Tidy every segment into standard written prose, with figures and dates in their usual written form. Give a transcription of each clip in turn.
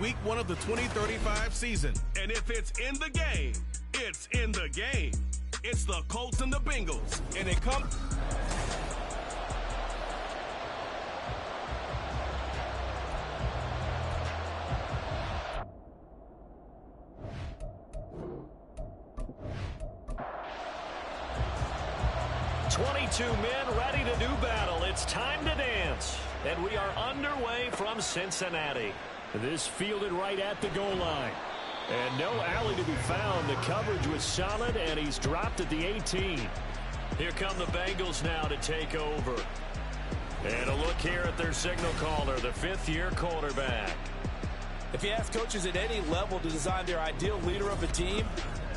week 1 of the 2035 season. And if it's in the game, it's in the game. It's the Colts and the Bengals. And it comes... Men ready to do battle. It's time to dance. And we are underway from Cincinnati. This fielded right at the goal line. And no alley to be found. The coverage was solid, and he's dropped at the 18. Here come the Bengals now to take over. And a look here at their signal caller, the fifth-year quarterback. If you ask coaches at any level to design their ideal leader of a team,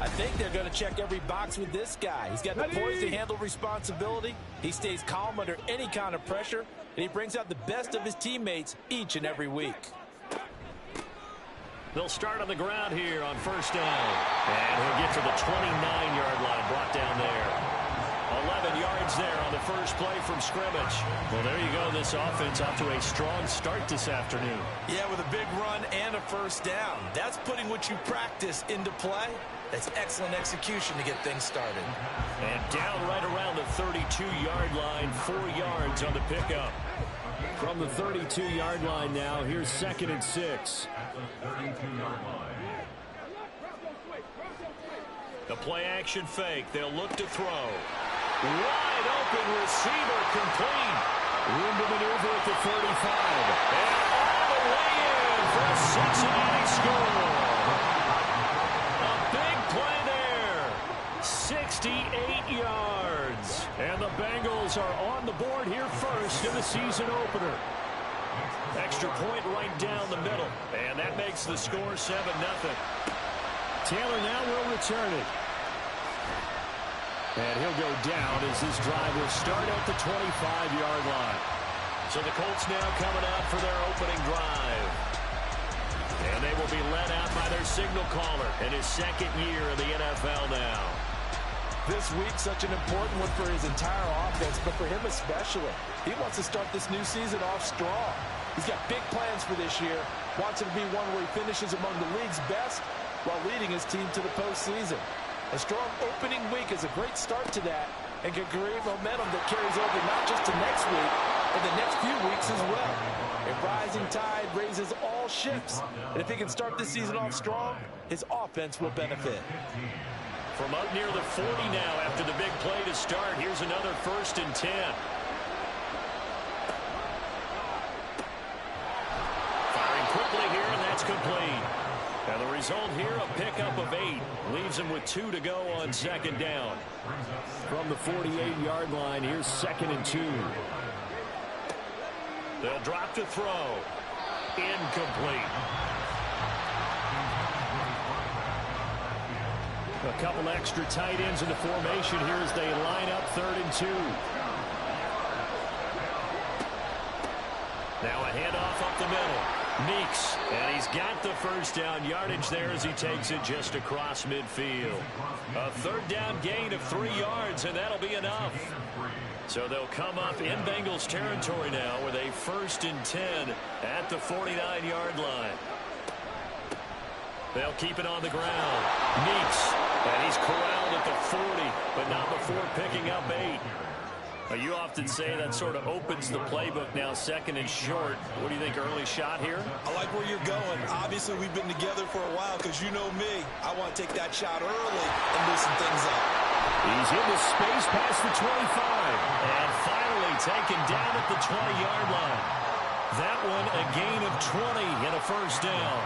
I think they're going to check every box with this guy. He's got the poise to handle responsibility. He stays calm under any kind of pressure, and he brings out the best of his teammates each and every week. They'll start on the ground here on first down. And he'll get to the 29-yard line, brought down there. 11 yards there on the first play from scrimmage. Well, there you go. This offense off to a strong start this afternoon. Yeah, with a big run and a first down. That's putting what you practice into play. That's excellent execution to get things started. And down right around the 32-yard line, 4 yards on the pickup. From the 32-yard line now, here's 2nd and 6. The play-action fake. They'll look to throw. Wide open receiver complete. Room to maneuver at the 35. And all the way in for a Cincinnati score. A big play there. 68 yards. And the Bengals are on the board here first in the season opener. Extra point right down the middle. And that makes the score 7-0. Taylor now will return it. And he'll go down as this drive will start at the 25-yard line. So the Colts now coming out for their opening drive. And they will be led out by their signal caller in his second year in the NFL now. This week, such an important one for his entire offense, but for him especially. He wants to start this new season off strong. He's got big plans for this year. Wants it to be one where he finishes among the league's best while leading his team to the postseason. A strong opening week is a great start to that and can create momentum that carries over not just to next week, but the next few weeks as well. A rising tide raises all ships, and if he can start this season off strong, his offense will benefit. From up near the 40 now after the big play to start, here's another 1st and 10. Firing quickly here, and that's complete. And the result here, a pickup of 8. Leaves him with 2 to go on 2nd down. From the 48-yard line, here's 2nd and 2. They'll drop to throw. Incomplete. A couple extra tight ends in the formation here as they line up 3rd and 2. Now a handoff up the middle. Meeks, and he's got the first down yardage there as he takes it just across midfield. A 3rd down gain of 3 yards, and that'll be enough. So they'll come up in Bengals territory now with a 1st and 10 at the 49-yard line. They'll keep it on the ground. Meeks, and he's corralled at the 40, but not before picking up 8. You often say that sort of opens the playbook now, 2nd and short. What do you think, early shot here? I like where you're going. Obviously, we've been together for a while because you know me. I want to take that shot early and loosen things up. He's in the space past the 25. And finally taken down at the 20-yard line. That one a gain of 20 and a first down.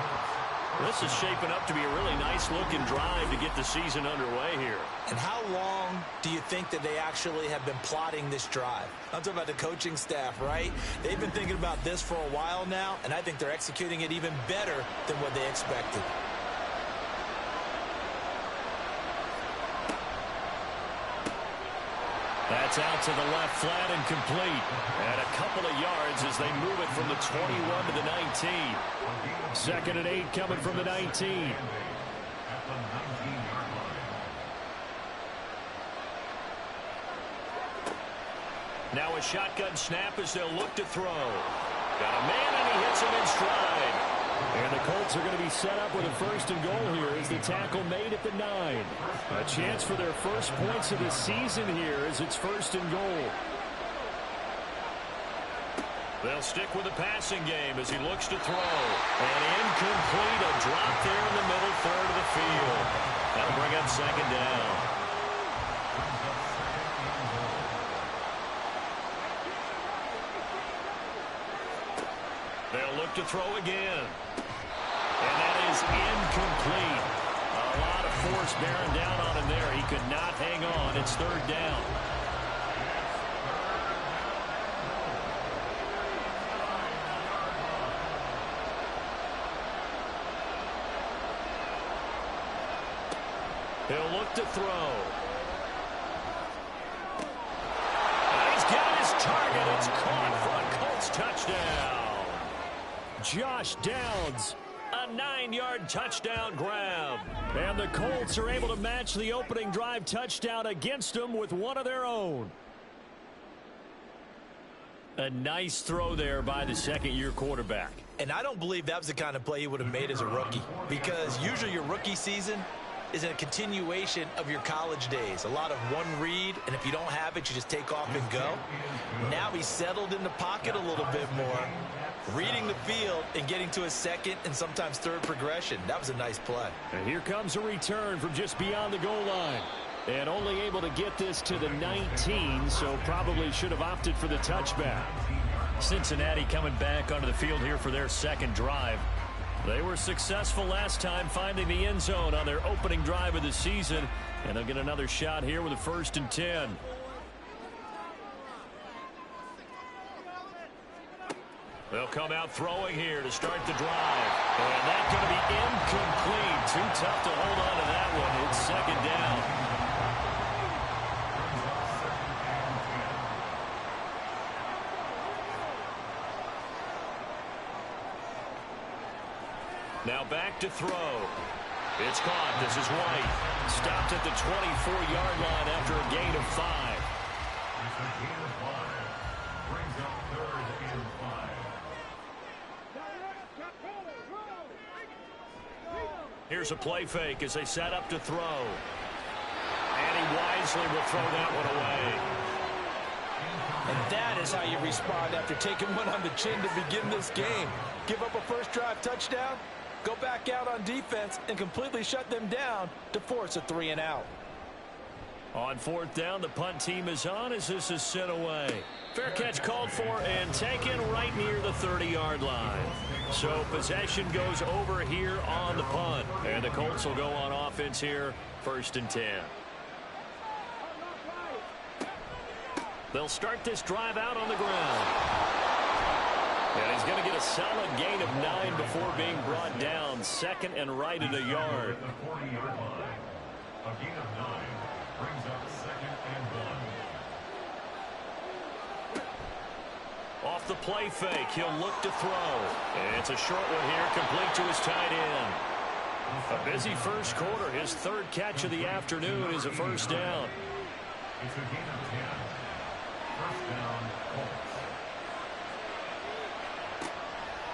This is shaping up to be a really nice-looking drive to get the season underway here. And how long do you think that they actually have been plotting this drive? I'm talking about the coaching staff, right? They've been thinking about this for a while now, and I think they're executing it even better than what they expected. That's out to the left, flat and complete. And a couple of yards as they move it from the 21 to the 19. 2nd and 8 coming from the 19. Now a shotgun snap as they'll look to throw. Got a man, and he hits him in stride. And the Colts are going to be set up with a first and goal here as the tackle made at the 9. A chance for their first points of the season here as it's first and goal. They'll stick with the passing game as he looks to throw. And incomplete, a drop there in the middle third of the field. That'll bring up second down. They'll look to throw again. And that is incomplete. A lot of force bearing down on him there. He could not hang on. It's third down. He'll look to throw. And he's got his target. It's caught for a Colts touchdown. Josh Downs, a 9-yard touchdown grab. And the Colts are able to match the opening drive touchdown against them with one of their own. A nice throw there by the second-year quarterback. And I don't believe that was the kind of play he would have made as a rookie, because usually your rookie season is a continuation of your college days. A lot of one read, and if you don't have it, you just take off and go. Now he's settled in the pocket a little bit more, reading the field and getting to a second and sometimes third progression. That was a nice play. And here comes a return from just beyond the goal line. And only able to get this to the 19, so probably should have opted for the touchback. Cincinnati coming back onto the field here for their second drive. They were successful last time finding the end zone on their opening drive of the season, and they'll get another shot here with a 1st and 10. They'll come out throwing here to start the drive. And that's going to be incomplete. Too tough to hold on to that one. It's second down. Now back to throw. It's caught. This is White. Stopped at the 24-yard line after a gain of 5. Here's a play fake as they set up to throw. And he wisely will throw that one away. And that is how you respond after taking one on the chin to begin this game. Give up a first drive touchdown, go back out on defense, and completely shut them down to force a 3-and-out. On 4th down, the punt team is on as this is sent away. Fair catch called for and taken right near the 30-yard line. So possession goes over here on the punt. And the Colts will go on offense here, 1st and 10. They'll start this drive out on the ground. And he's going to get a solid gain of 9 before being brought down. 2nd and right at a yard. A gain of 9 brings up 2nd and 1. Off the play fake, he'll look to throw. And it's a short one here, complete to his tight end. A busy first quarter. His 3rd catch of the afternoon is a 1st down. It's a gain of 10. 1st down, Colts.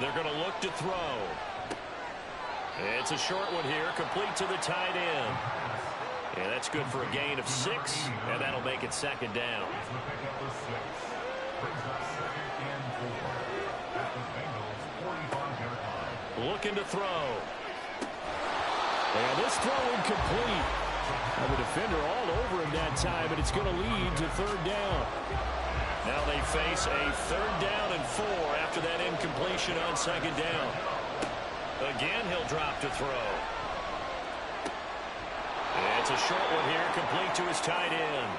They're going to look to throw. It's a short one here, complete to the tight end. And that's good for a gain of 6, and that'll make it 2nd down. It's the pickup of 6. Brings up 2nd and 4 at the Bengals 45-yard line. Looking to throw. And this throw incomplete. And the defender all over him that time, and it's going to lead to 3rd down. Now they face a 3rd down and 4 after that incompletion on 2nd down. Again, he'll drop to throw. It's a short one here, complete to his tight end.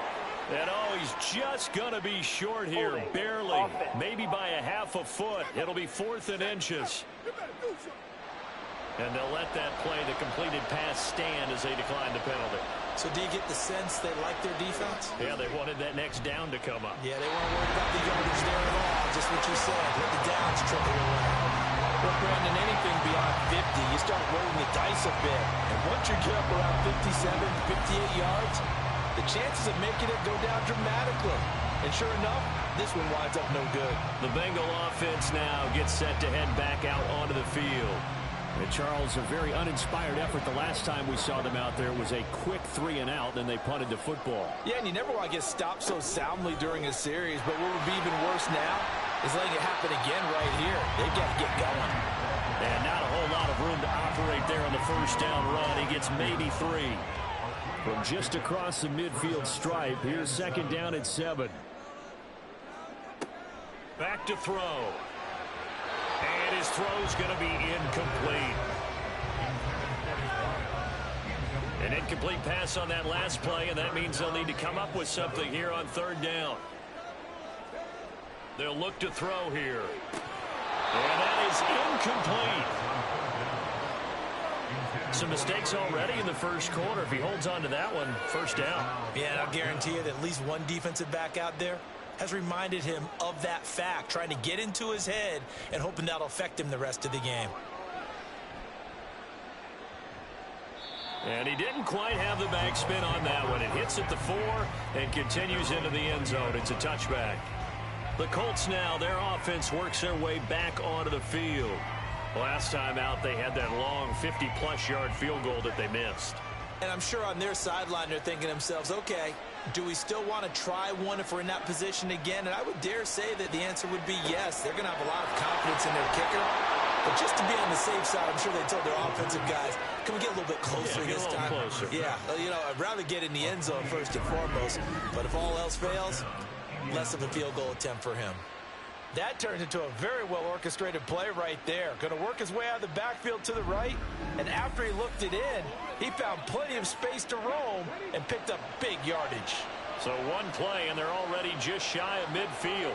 And oh, he's just going to be short here, barely, maybe by a half a foot. It'll be 4th and inches. And they'll let that play, the completed pass, stand as they decline the penalty. So do you get the sense they like their defense? Yeah, they wanted that next down to come up. Yeah, they weren't worried about the yardage there at all. Just what you said. Let the downs trickle around. Well, Brandon, anything beyond 50, you start rolling the dice a bit. And once you get up around 57, 58 yards, the chances of making it go down dramatically. And sure enough, this one winds up no good. The Bengal offense now gets set to head back out onto the field. And Charles, a very uninspired effort the last time we saw them out there. It was a quick 3-and-out, then they punted the football. Yeah, and you never want to get stopped so soundly during a series, but what would be even worse now is letting it happen again right here. They've got to get going. And not a whole lot of room to operate there on the first down run. He gets maybe 3. From just across the midfield stripe, here's second down at 7. Back to throw. And his throw's going to be incomplete. An incomplete pass on that last play, and that means they'll need to come up with something here on third down. They'll look to throw here. And that is incomplete. Some mistakes already in the first quarter. If he holds on to that one, first down. Yeah, and I'll guarantee you that at least one defensive back out there has reminded him of that fact, trying to get into his head and hoping that'll affect him the rest of the game. And he didn't quite have the backspin on that one. It hits at the 4 and continues into the end zone. It's a touchback. The Colts now, their offense works their way back onto the field. Last time out, they had that long 50-plus yard field goal that they missed. And I'm sure on their sideline they're thinking to themselves, okay, do we still want to try one if we're in that position again? And I would dare say that the answer would be yes. They're going to have a lot of confidence in their kicker. But just to be on the safe side, I'm sure they told their offensive guys, can we get a little bit closer this time? Closer. Yeah, you know, I'd rather get in the end zone first and foremost. But if all else fails, less of a field goal attempt for him. That turns into a very well-orchestrated play right there. Going to work his way out of the backfield to the right. And after he looked it in, he found plenty of space to roam and picked up big yardage. So one play, and they're already just shy of midfield.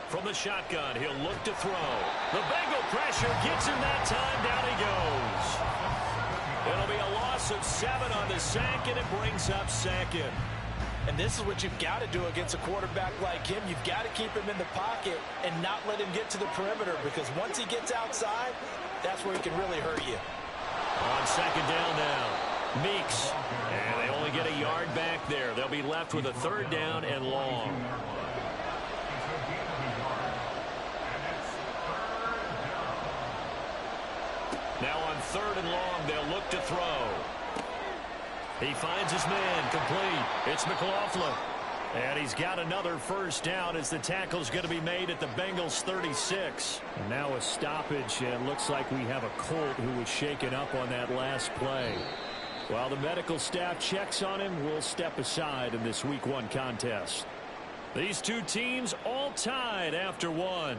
From the shotgun, he'll look to throw. The Bengal pressure gets him that time. Down he goes. It'll be a loss of 7 on the sack, and it brings up second. And this is what you've got to do against a quarterback like him. You've got to keep him in the pocket and not let him get to the perimeter, because once he gets outside, that's where he can really hurt you. On second down now, Meeks. And they only get a yard back there. They'll be left with a third down and long. Now on third and long, they'll look to throw. He finds his man, complete. It's McLaughlin. And he's got another first down as the tackle's going to be made at the Bengals 36. And now a stoppage, and looks like we have a Colt who was shaken up on that last play. While the medical staff checks on him, we'll step aside in this Week 1 contest. These two teams all tied after one.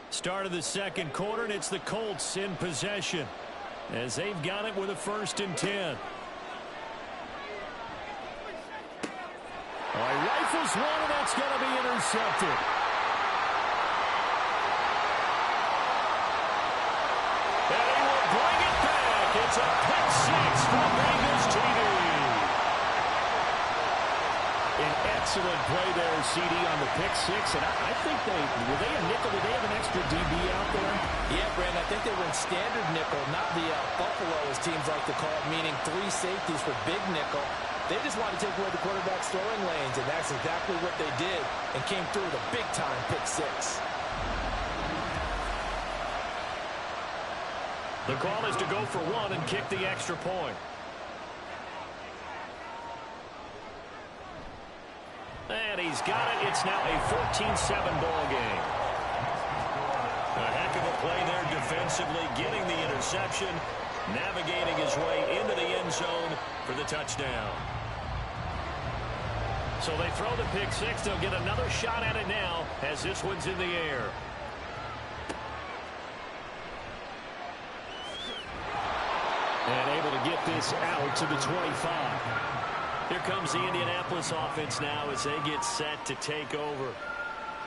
Start of the second quarter, and it's the Colts in possession as they've got it with a 1st and 10. He rifles one, and that's going to be intercepted. And he will bring it back. It's a pick 6 for Bengals TV. An excellent play there, CD, on the pick 6. And I think were they a nickel? Did they have an extra DB out there? Yeah, Brandon, I think they were in standard nickel, not the Buffalo, as teams like to call it, meaning 3 safeties for big nickel. They just wanted to take away the quarterback's throwing lanes, and that's exactly what they did, and came through with a big-time pick 6. The call is to go for 1 and kick the extra point. And he's got it. It's now a 14-7 ball game. A heck of a play there defensively, getting the interception, navigating his way into the end zone for the touchdown. So they throw the pick 6. They'll get another shot at it now as this one's in the air. And able to get this out to the 25. Here comes the Indianapolis offense now as they get set to take over.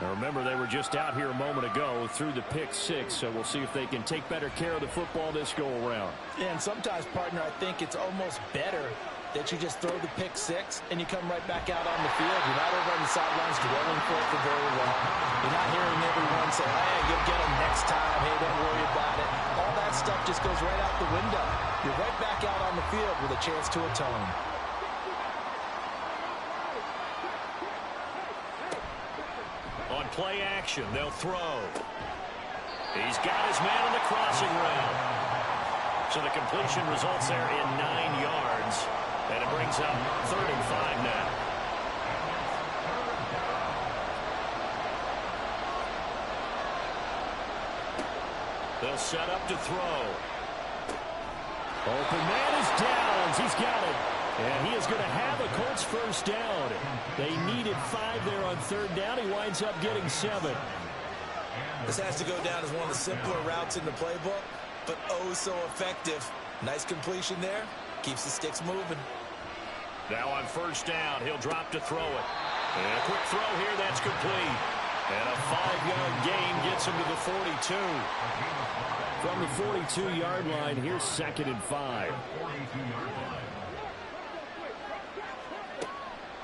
Now remember, they were just out here a moment ago through the pick 6, so we'll see if they can take better care of the football this go-around. And sometimes, partner, I think it's almost better that you just throw the pick six and you come right back out on the field. You're not over on the sidelines dwelling for it for very long. You're not hearing everyone say, hey, you'll get them next time. Hey, don't worry about it. All that stuff just goes right out the window. You're right back out on the field with a chance to atone. On play action, they'll throw. He's got his man in the crossing route. So the completion results there in 9 yards. And it brings up 3rd and 5 now. They'll set up to throw. Open man is Downs. He's got it. And he is going to have a Colts first down. They needed 5 there on 3rd down. He winds up getting 7. This has to go down as one of the simpler routes in the playbook, but oh so effective. Nice completion there. Keeps the sticks moving. Now on 1st down, he'll drop to throw it. And a quick throw here, that's complete. And a 5-yard gain gets him to the 42. From the 42-yard line, here's 2nd and 5.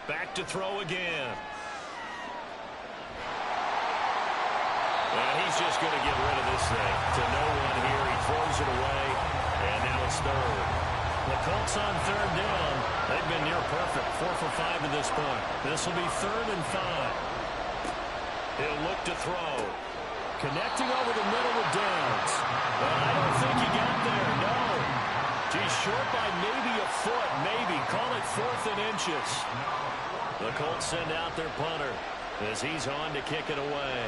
Back to throw again. And he's just going to get rid of this thing. To no one here, he throws it away. And now it's 3rd. The Colts on 3rd down. They've been near perfect. 4 for 5 to this point. This will be 3rd and 5. He'll look to throw. Connecting over the middle with Downs. But I don't think he got there. No. He's short by maybe a foot. Maybe. Call it 4th and inches. The Colts send out their punter as he's on to kick it away.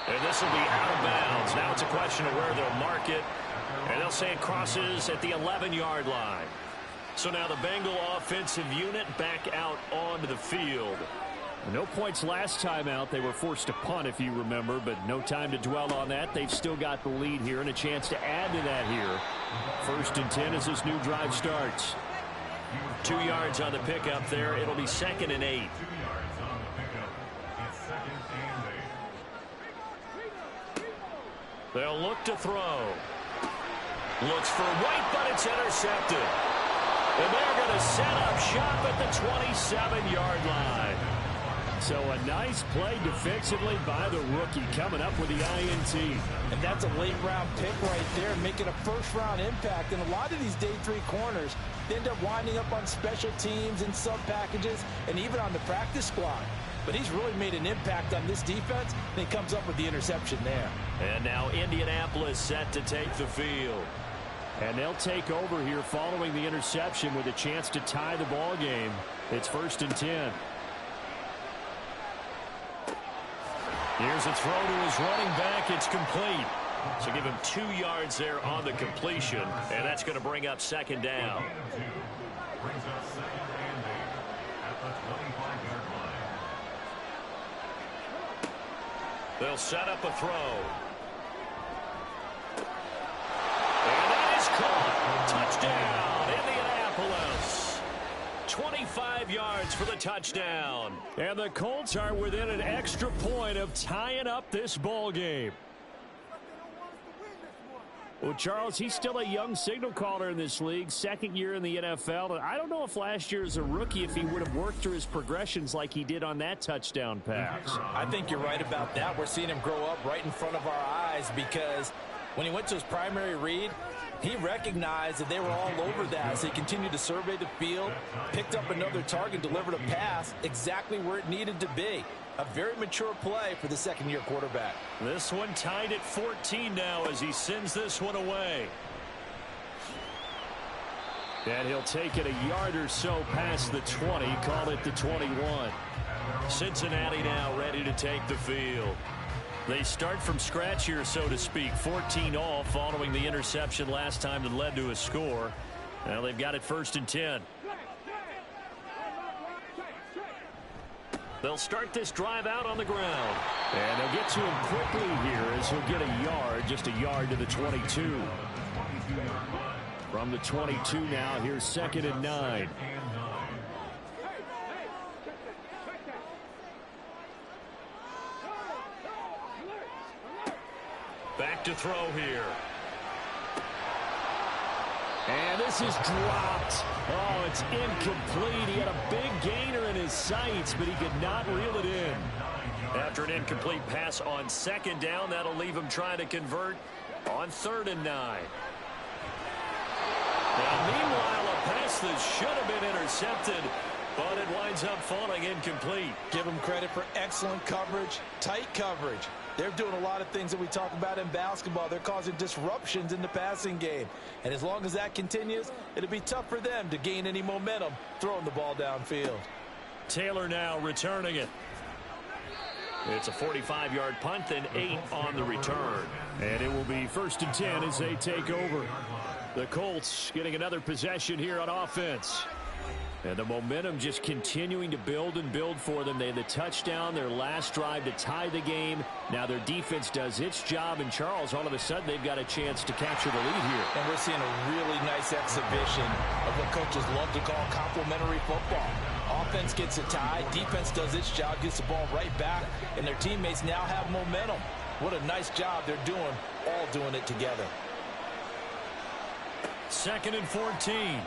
And this will be out of bounds. Now it's a question of where they'll mark it. And they'll say it crosses at the 11-yard line. So now the Bengal offensive unit back out onto the field. No points last time out. They were forced to punt, if you remember, but no time to dwell on that. They've still got the lead here and a chance to add to that here. 1st and 10 as this new drive starts. 2 yards on the pickup there. It'll be 2nd and 8. They'll look to throw. Looks for White, but it's intercepted. And they're going to set up shop at the 27-yard line. So a nice play defensively by the rookie coming up with the INT. And that's a late-round pick right there, making a first-round impact. And a lot of these day 3 corners, they end up winding up on special teams and sub-packages and even on the practice squad. But he's really made an impact on this defense, and he comes up with the interception there. And now Indianapolis set to take the field. And they'll take over here following the interception with a chance to tie the ball game. It's 1st and 10. Here's a throw to his running back. It's complete. So give him 2 yards there on the completion. And that's going to bring up 2nd down. Brings up 2nd and 8 at the 25-yard line. They'll set up a throw. And that is caught. Touchdown, Indianapolis. 25 yards for the touchdown. And the Colts are within an extra point of tying up this ball game. Well, Charles, he's still a young signal caller in this league, 2nd year in the NFL. And I don't know if last year as a rookie, if he would have worked through his progressions like he did on that touchdown pass. I think you're right about that. We're seeing him grow up right in front of our eyes because when he went to his primary read, he recognized that they were all over that as he continued to survey the field, picked up another target, delivered a pass exactly where it needed to be. A very mature play for the 2nd-year quarterback. This one tied at 14 now as he sends this one away. And he'll take it a yard or so past the 20, call it the 21. Cincinnati now ready to take the field. They start from scratch here, so to speak. 14 all following the interception last time that led to a score. Now they've got it 1st and 10. They'll start this drive out on the ground. And they'll get to him quickly here as he'll get a yard, just a yard to the 22. From the 22 now, here's 2nd and 9. Back back to throw here. And this is dropped. Oh, it's incomplete. He had a big gainer in his sights, but he could not reel it in. After an incomplete pass on second down, that'll leave him trying to convert on 3rd and 9. Now, meanwhile, a pass that should have been intercepted, but it winds up falling incomplete. Give them credit for excellent coverage, tight coverage. They're doing a lot of things that we talk about in basketball. They're causing disruptions in the passing game. And as long as that continues, it'll be tough for them to gain any momentum throwing the ball downfield. Taylor now returning it. It's a 45-yard punt and 8 on the return. And it will be 1st and 10 as they take over. The Colts getting another possession here on offense. And the momentum just continuing to build and build for them. They had the touchdown, their last drive to tie the game. Now their defense does its job, and Charles, all of a sudden, they've got a chance to capture the lead here. And we're seeing a really nice exhibition of what coaches love to call complementary football. Offense gets a tie, defense does its job, gets the ball right back, and their teammates now have momentum. What a nice job they're doing, all doing it together. 2nd and 14.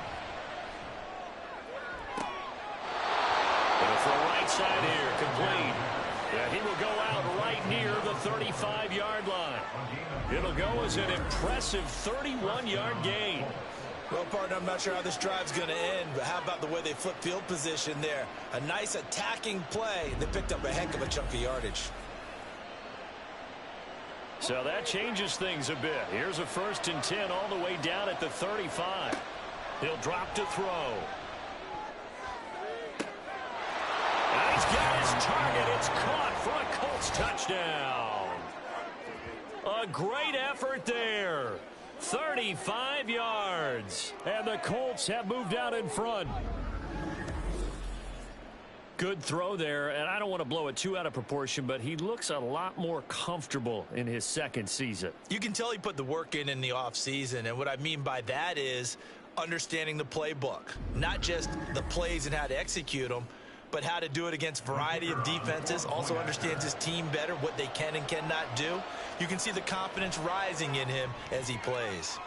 For right side here, complete. Yeah, he will go out right near the 35-yard line. It'll go as an impressive 31-yard gain. Well, partner, I'm not sure how this drive's going to end, but how about the way they flip field position there? A nice attacking play. They picked up a heck of a chunk of yardage. So that changes things a bit. Here's a 1st and 10 all the way down at the 35. He'll drop to throw. He's got his target. It's caught for a Colts touchdown. A great effort there. 35 yards. And the Colts have moved out in front. Good throw there, and I don't want to blow it too out of proportion, but he looks a lot more comfortable in his 2nd season. You can tell he put the work in the offseason, and what I mean by that is understanding the playbook. Not just the plays and how to execute them, but how to do it against a variety of defenses. Also understands his team better, what they can and cannot do. You can see the confidence rising in him as he plays.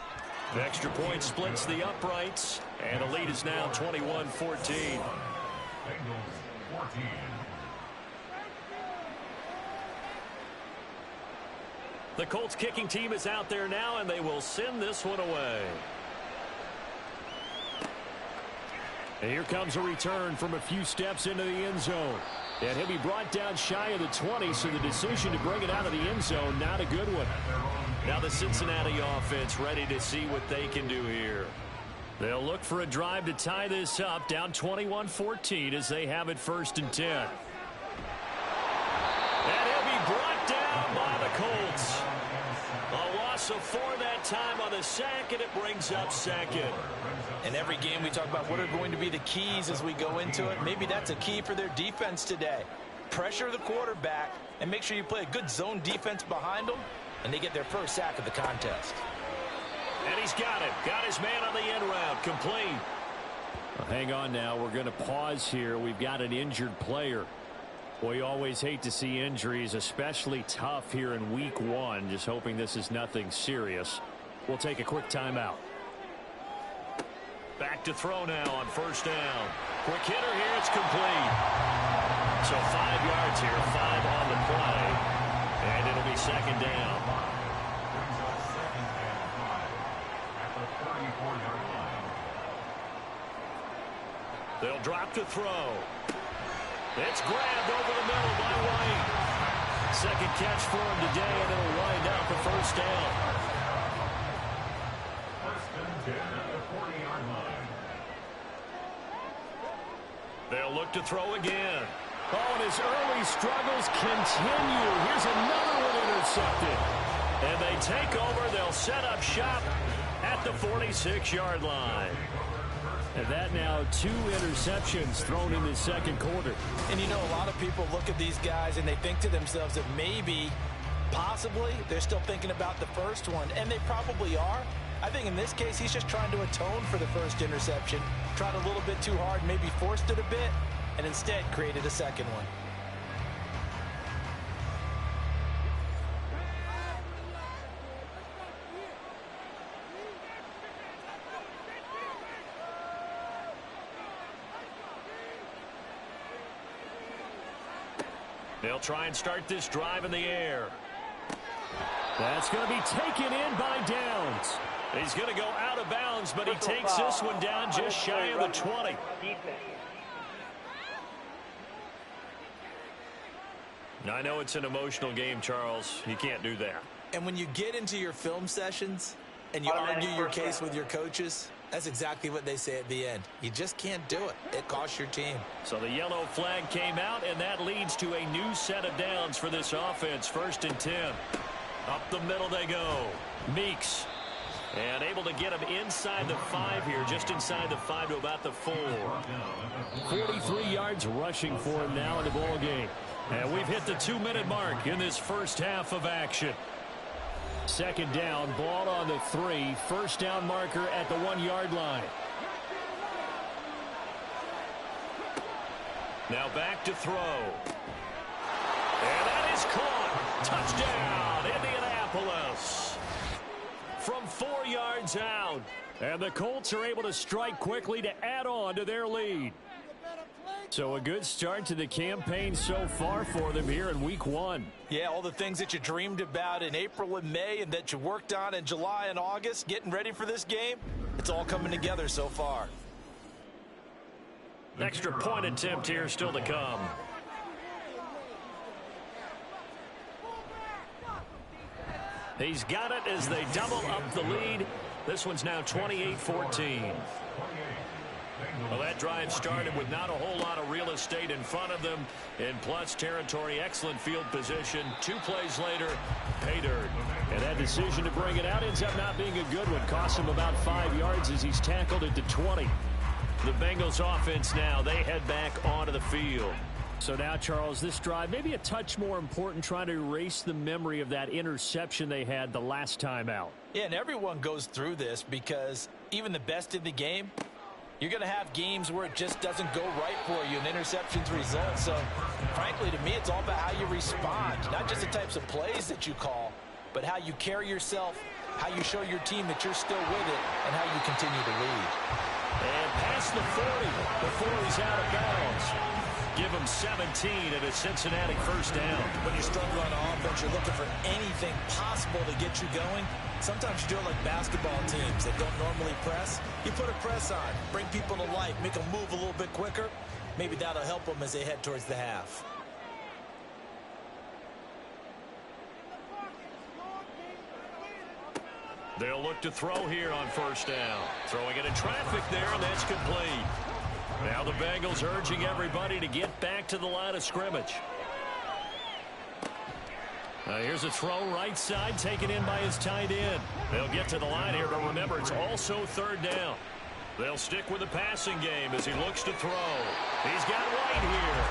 The extra point splits the uprights, and the lead is now 21-14. Bengals 14. The Colts kicking team is out there now, and they will send this one away. And here comes a return from a few steps into the end zone. And he'll be brought down shy of the 20, so the decision to bring it out of the end zone, not a good one. Now the Cincinnati offense ready to see what they can do here. They'll look for a drive to tie this up, down 21-14 as they have it 1st and 10. And he'll be brought down by the Colts. A loss of 4 that time on the sack, and it brings up 2nd. In every game we talk about what are going to be the keys as we go into it. Maybe that's a key for their defense today. Pressure the quarterback and make sure you play a good zone defense behind them, and they get their first sack of the contest. And he's got it. Got his man on the end route. Complete. Well, hang on now. We're going to pause here. We've got an injured player. Well, you always hate to see injuries, especially tough here in week 1. Just hoping this is nothing serious. We'll take a quick timeout. Back to throw now on 1st down. Quick hitter here. It's complete. So 5 yards here, 5 on the play. And it'll be 2nd down. Brings up 2nd and 5 at the 34-yard line. They'll drop to throw. It's grabbed over the middle by White. 2nd catch for him today, and it'll wind out the 1st down. 1st and 10 at the 40-yard line. They'll look to throw again. Oh, and his early struggles continue. Here's another one intercepted. And they take over. They'll set up shop at the 46-yard line. And that now 2 interceptions thrown in the 2nd quarter. And you know, a lot of people look at these guys and they think to themselves that maybe, possibly, they're still thinking about the first one. And they probably are. I think in this case, he's just trying to atone for the first interception. Tried a little bit too hard, maybe forced it a bit, and instead created a 2nd one. They'll try and start this drive in the air. That's going to be taken in by Downs. He's going to go out of bounds, but he takes this one down just shy of the 20. I know it's an emotional game, Charles. You can't do that. And when you get into your film sessions and you argue your case with your coaches, that's exactly what they say at the end. You just can't do it. It costs your team. So the yellow flag came out, and that leads to a new set of downs for this offense. 1st and 10. Up the middle they go. Meeks. And able to get him inside the 5 here, just inside the 5 to about the 4. 43 yards rushing for him now in the ball game. And we've hit the 2-minute mark in this first half of action. 2nd down, ball on the 3. 1st down marker at the 1-yard line. Now back to throw. And that is caught. Touchdown, Indianapolis. From 4 yards out. And the Colts are able to strike quickly to add on to their lead. So a good start to the campaign so far for them here in week 1. Yeah, all the things that you dreamed about in April and May and that you worked on in July and August, getting ready for this game, it's all coming together so far. Extra point attempt here still to come. He's got it as they double up the lead. This one's now 28-14. Well, that drive started with not a whole lot of real estate in front of them. In plus territory, excellent field position. 2 plays later, pay dirt. And that decision to bring it out ends up not being a good one. Costs him about 5 yards as he's tackled at the 20. The Bengals offense now, they head back onto the field. So now, Charles, this drive maybe a touch more important, trying to erase the memory of that interception they had the last time out. Yeah, and everyone goes through this because even the best in the game, you're going to have games where it just doesn't go right for you and interceptions result. So, frankly, to me, it's all about how you respond, not just the types of plays that you call, but how you carry yourself, how you show your team that you're still with it, and how you continue to lead. And past the 40 before he's out of bounds. Give him 17 at a Cincinnati 1st down. When you struggle on offense, you're looking for anything possible to get you going. Sometimes you do it like basketball teams that don't normally press. You put a press on, bring people to life, make them move a little bit quicker. Maybe that'll help them as they head towards the half. They'll look to throw here on 1st down. Throwing into traffic there, and that's complete. Now the Bengals urging everybody to get back to the line of scrimmage. Here's a throw right side taken in by his tight end. They'll get to the line here, but remember, it's also 3rd down. They'll stick with the passing game as he looks to throw. He's got White here.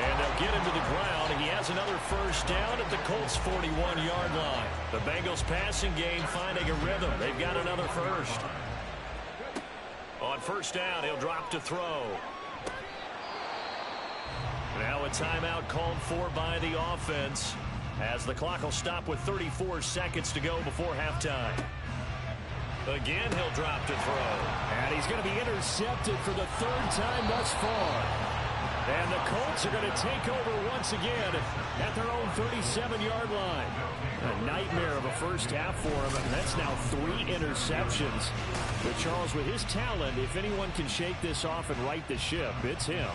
And they'll get him to the ground. He has another 1st down at the Colts' 41-yard line. The Bengals passing game finding a rhythm. They've got another 1st. On 1st down, he'll drop to throw. Now a timeout called for by the offense, as the clock will stop with 34 seconds to go before halftime. Again, he'll drop to throw. And he's going to be intercepted for the 3rd time thus far. And the Colts are going to take over once again at their own 37-yard line. A nightmare of a first half for him, and that's now 3 interceptions. But Charles, with his talent, if anyone can shake this off and right the ship, it's him.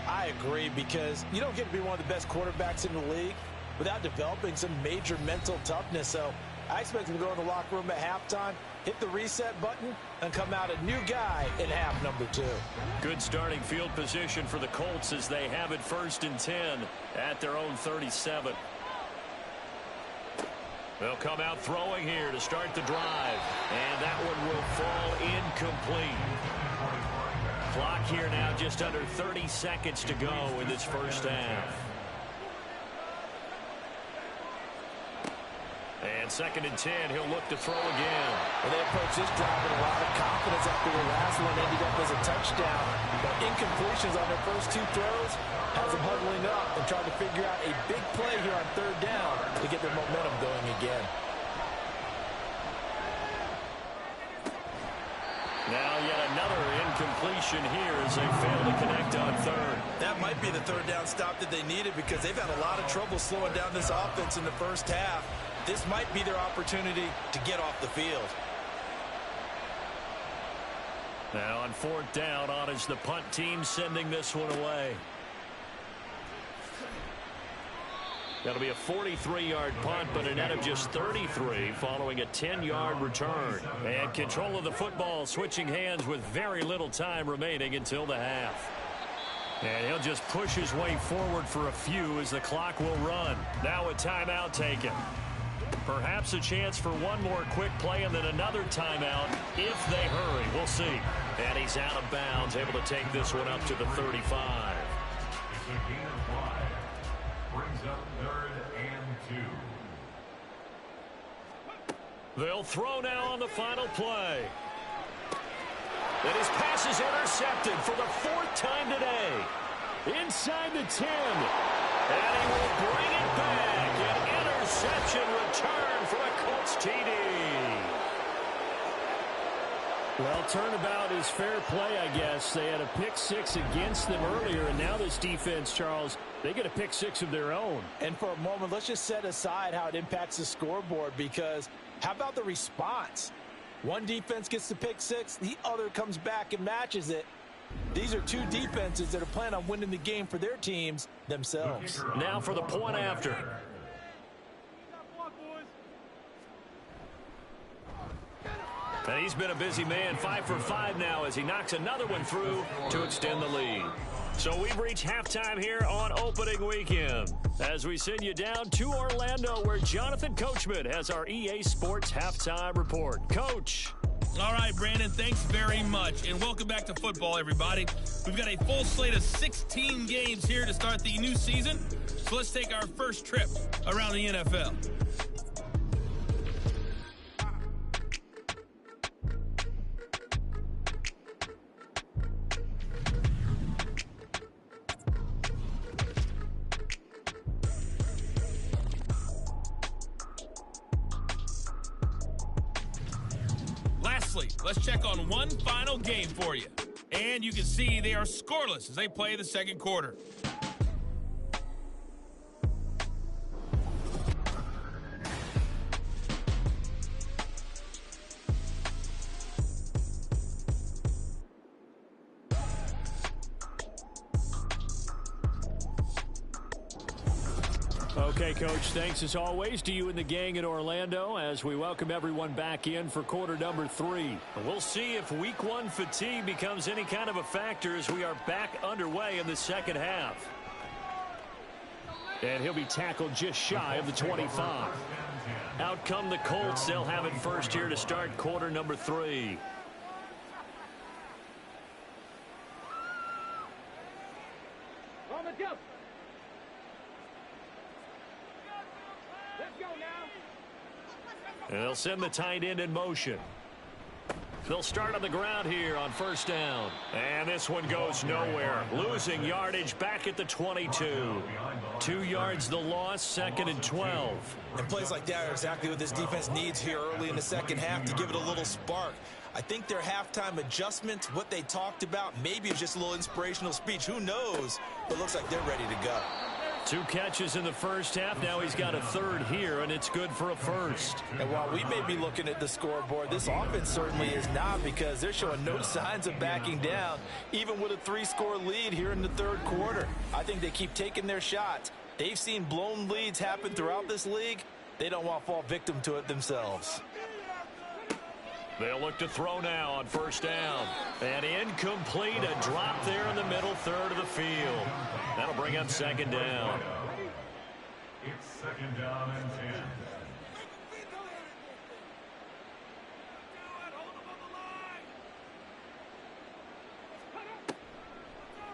I agree, because you don't get to be one of the best quarterbacks in the league without developing some major mental toughness. So I expect him to go in the locker room at halftime, hit the reset button, and come out a new guy in half number 2. Good starting field position for the Colts as they have it 1st and 10 at their own 37. They'll come out throwing here to start the drive, and that one will fall incomplete. Clock here now just under 30 seconds to go in this first half. And 2nd and 10, he'll look to throw again. Well, they approach this drive with a lot of confidence after the last one ended up as a touchdown. But incompletions on their first 2 throws has them huddling up and trying to figure out a big play here on 3rd down to get their momentum going again. Now yet another incompletion here as they fail to connect on third. That might be the third down stop that they needed because they've had a lot of trouble slowing down this offense in the first half. This might be their opportunity to get off the field. Now on fourth down, on is the punt team sending this one away. That'll be a 43-yard punt, but a net of just 33 following a 10-yard return. And control of the football switching hands with very little time remaining until the half. And he'll just push his way forward for a few as the clock will run. Now a timeout taken. Perhaps a chance for one more quick play and then another timeout if they hurry. We'll see. And he's out of bounds, able to take this one up to the 35. It's a gain of 5. Brings up 3rd and 2. They'll throw now on the final play. And his pass is intercepted for the 4th time today. Inside the 10. And he will bring it back. An interception return for the Colts TD. Well, turnabout is fair play, I guess. They had a pick six against them earlier, and now this defense, Charles, they get a pick six of their own. And for a moment, let's just set aside how it impacts the scoreboard, because how about the response? One defense gets the pick six, the other comes back and matches it. These are two defenses that are planning on winning the game for their teams themselves. Now for the point after. And he's been a busy man, 5 for 5 now as he knocks another one through to extend the lead. So we've reached halftime here on opening weekend as we send you down to Orlando where Jonathan Coachman has our EA Sports halftime report. Coach. All right, Brandon, thanks very much, and welcome back to football, everybody. We've got a full slate of 16 games here to start the new season, so let's take our first trip around the NFL. Let's check on one final game for you. And you can see they are scoreless as they play the second quarter. Okay, Coach, thanks as always to you and the gang in Orlando as we welcome everyone back in for quarter number 3. We'll see if week 1 fatigue becomes any kind of a factor as we are back underway in the second half. And he'll be tackled just shy of the 25. Out come the Colts. They'll have it first here to start quarter number 3. And they'll send the tight end in motion. They'll start on the ground here on first down. And this one goes nowhere. Losing yardage back at the 22. 2 yards the loss, 2nd and 12. And plays like that are exactly what this defense needs here early in the second half to give it a little spark. I think their halftime adjustment, what they talked about, maybe it's just a little inspirational speech. Who knows? But it looks like they're ready to go. 2 catches in the first half. Now he's got a third here, and it's good for a first. And while we may be looking at the scoreboard, this offense certainly is not, because they're showing no signs of backing down, even with a 3-score lead here in the third quarter. I think they keep taking their shots. They've seen blown leads happen throughout this league. They don't want to fall victim to it themselves. They'll look to throw now on first down. And incomplete, a drop there in the middle third of the field. That'll bring up second down. It's second down and 10.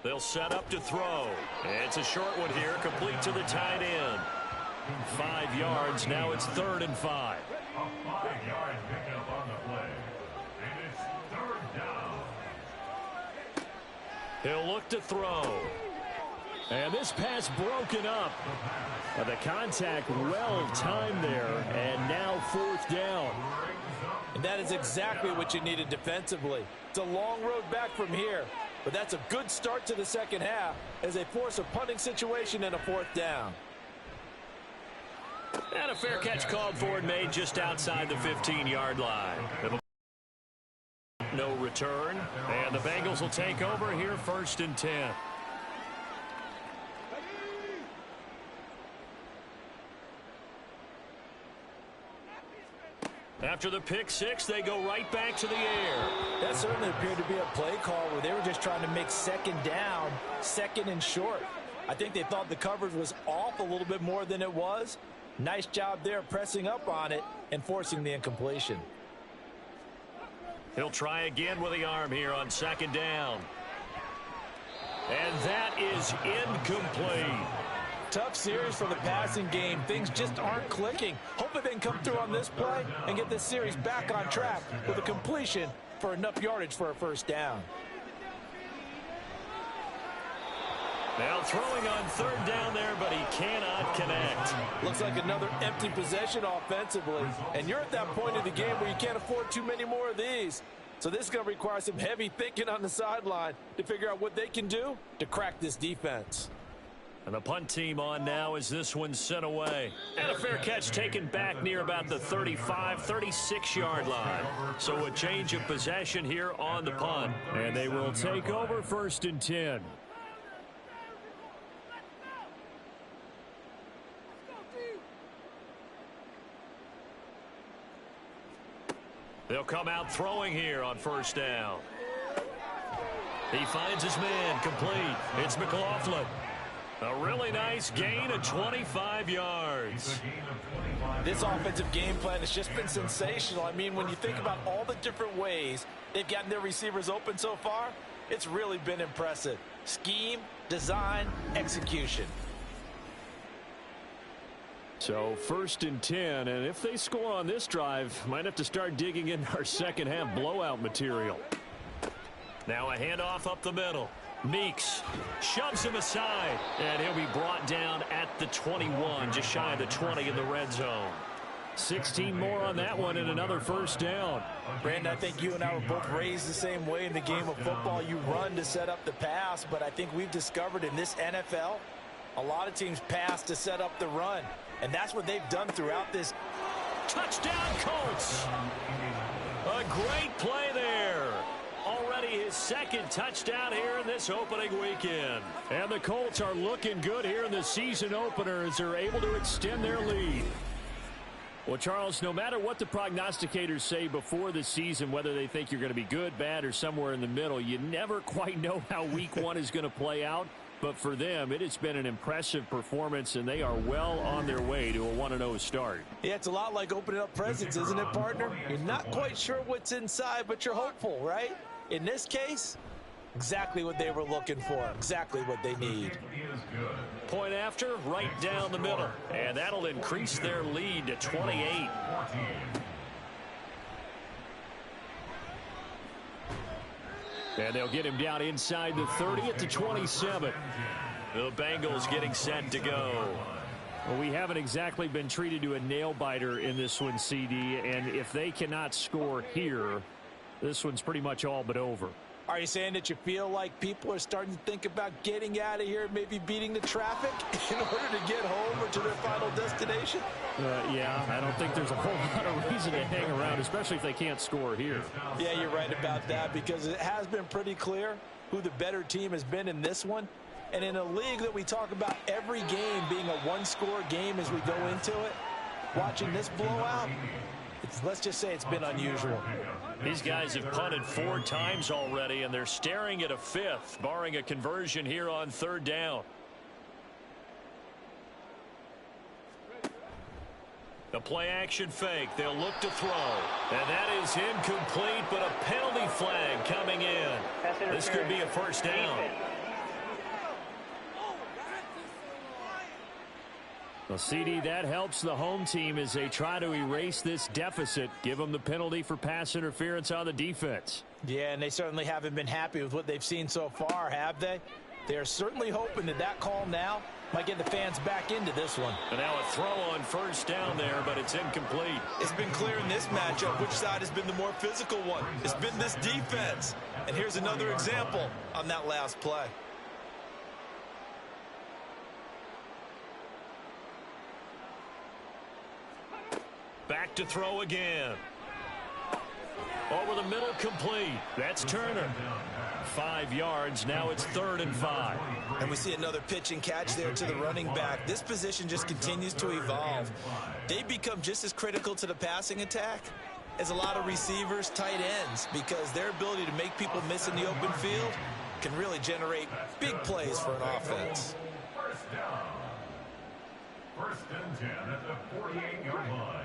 They'll set up to throw. It's a short one here, complete to the tight end. 5 yards, now it's 3rd and 5. A 5-yard pickup on the play. And it's 3rd down. He'll look to throw. And this pass broken up. The contact well timed there, and now 4th down. And that is exactly what you needed defensively. It's a long road back from here, but that's a good start to the second half as they force a punting situation and a 4th down. And a fair catch called for and made just outside the 15-yard line. No return, and the Bengals will take over here 1st and 10. After the pick six, they go right back to the air. That certainly appeared to be a play call where they were just trying to make 2nd down, 2nd and short. I think they thought the coverage was off a little bit more than it was. Nice job there pressing up on it and forcing the incompletion. He'll try again with the arm here on 2nd down. And that is incomplete. Tough series for the passing game. Things just aren't clicking. Hopefully they can come through on this play and get this series back on track with a completion for enough yardage for a 1st down. Now throwing on 3rd down there, but he cannot connect. Looks like another empty possession offensively. And you're at that point in the game where you can't afford too many more of these. So this is going to require some heavy thinking on the sideline to figure out what they can do to crack this defense. And the punt team on now as this one's sent away. And a fair catch taken back near about the 35, 36-yard line. So a change of possession here on the punt. And they will take over 1st and 10. They'll come out throwing here on 1st down. He finds his man complete. It's McLaughlin. A really nice gain of 25 yards. This offensive game plan has just been sensational. I mean, when you think about all the different ways they've gotten their receivers open so far, it's really been impressive. Scheme, design, execution. So 1st and 10, and if they score on this drive, might have to start digging in our second half blowout material. Now a handoff up the middle. Meeks shoves him aside, and he'll be brought down at the 21, just shy of the 20 in the red zone. 16 more on that one and another 1st down. Brandon, I think you and I were both raised the same way in the game of football. You run to set up the pass, but I think we've discovered in this NFL, a lot of teams pass to set up the run, and that's what they've done throughout this. Touchdown, Colts! A great play there. Already his 2nd touchdown here in this opening weekend. And the Colts are looking good here in the season opener as they're able to extend their lead. Well, Charles, no matter what the prognosticators say before the season, whether they think you're going to be good, bad, or somewhere in the middle, you never quite know how week 1 is going to play out. But for them, it has been an impressive performance, and they are well on their way to a 1-0 start. Yeah, it's a lot like opening up presents, isn't it, partner? You're not quite sure what's inside, but you're hopeful, right? In this case, exactly what they were looking for, exactly what they need. Point after, right down the middle, and that'll increase their lead to 28. And they'll get him down inside the 30 at the 27. The Bengals getting set to go. Well, we haven't exactly been treated to a nail-biter in this one, CD, and if they cannot score here, this one's pretty much all but over. Are you saying that you feel like people are starting to think about getting out of here, maybe beating the traffic in order to get home or to their final destination? Yeah, I don't think there's a whole lot of reason to hang around, especially if they can't score here. Yeah, you're right about that, because it has been pretty clear who the better team has been in this one. And in a league that we talk about every game being a one-score game as we go into it, watching this blowout, let's just say it's been unusual. These guys have punted 4 times already, and they're staring at a 5th, barring a conversion here on 3rd down. The play-action fake. They'll look to throw. And that is incomplete, but a penalty flag coming in. This could be a 1st down. Well, CD, that helps the home team as they try to erase this deficit. Give them the penalty for pass interference on the defense. Yeah, and they certainly haven't been happy with what they've seen so far, have they? They are certainly hoping that call now might get the fans back into this one. And now a throw on first down there, but it's incomplete. It's been clear in this matchup which side has been the more physical one. It's been this defense. And here's another example on that last play. Back to throw again. Over the middle, complete. That's Turner. 5 yards. Now it's 3rd and 5. And we see another pitch and catch there to the running back. This position just continues to evolve. They become just as critical to the passing attack as a lot of receivers, tight ends, because their ability to make people miss in the open field can really generate big plays for an offense. First down. 1st and 10 at the 48-yard line.